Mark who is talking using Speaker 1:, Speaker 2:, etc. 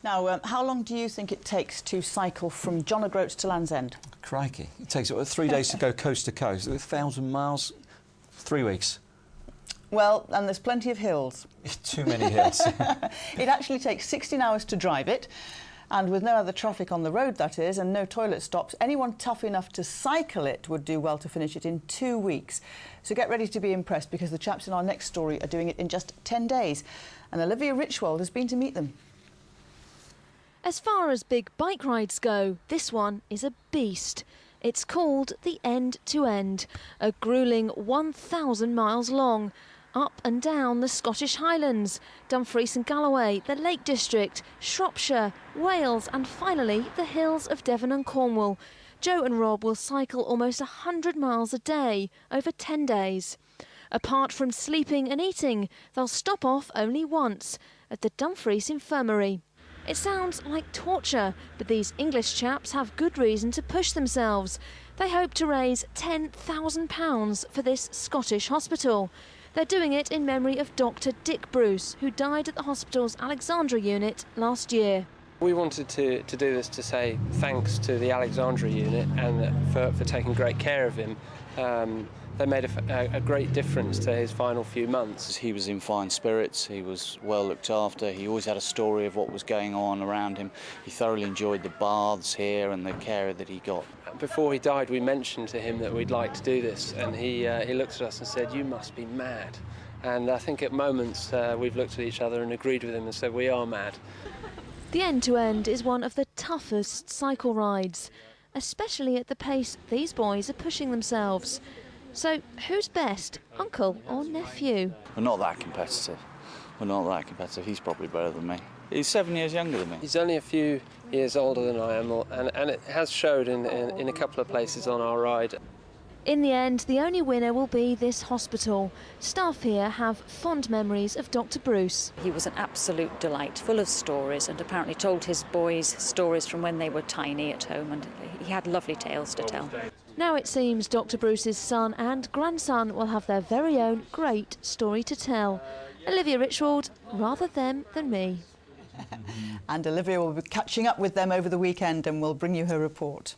Speaker 1: Now, how long do you think it takes to cycle from John O'Groats to Land's End?
Speaker 2: Crikey. It takes 3 days to go coast to coast. 1,000 miles, 3 weeks.
Speaker 1: Well, and there's plenty of hills.
Speaker 2: Too many hills.
Speaker 1: It actually takes 16 hours to drive it, and with no other traffic on the road, that is, and no toilet stops, anyone tough enough to cycle it would do well to finish it in 2 weeks. So get ready to be impressed, because the chaps in our next story are doing it in just 10 days. And Olivia Richwald has been to meet them.
Speaker 3: As far as big bike rides go, this one is a beast. It's called the End to End, a gruelling 1,000 miles long, up and down the Scottish Highlands, Dumfries and Galloway, the Lake District, Shropshire, Wales and finally the hills of Devon and Cornwall. Joe and Rob will cycle almost 100 miles a day over 10 days. Apart from sleeping and eating, they'll stop off only once, at the Dumfries Infirmary. It sounds like torture, but these English chaps have good reason to push themselves. They hope to raise £10,000 for this Scottish hospital. They're doing it in memory of Dr. Dick Bruce, who died at the hospital's Alexandra unit last year.
Speaker 4: We wanted to do this to say thanks to the Alexandra unit and for taking great care of him. They made a great difference to his final few months.
Speaker 5: He was in fine spirits, he was well looked after, he always had a story of what was going on around him. He thoroughly enjoyed the baths here and the care that he got.
Speaker 4: Before he died, we mentioned to him that we'd like to do this, and he looked at us and said, "You must be mad." And I think at moments we've looked at each other and agreed with him and said, "We are mad."
Speaker 3: The End to End is one of the toughest cycle rides, especially at the pace these boys are pushing themselves. So who's best, uncle or nephew?
Speaker 5: We're not that competitive. We're not that competitive. He's probably better than me. He's 7 years younger than me.
Speaker 4: He's only a few years older than I am, and it has showed in a couple of places on our ride.
Speaker 3: In the end, the only winner will be this hospital. Staff here have fond memories of Dr. Bruce.
Speaker 6: He was an absolute delight, full of stories, and apparently told his boys stories from when they were tiny at home, and he had lovely tales to tell.
Speaker 3: Now it seems Dr. Bruce's son and grandson will have their very own great story to tell. Olivia Richwald, rather them than me.
Speaker 1: And Olivia will be catching up with them over the weekend and will bring you her report.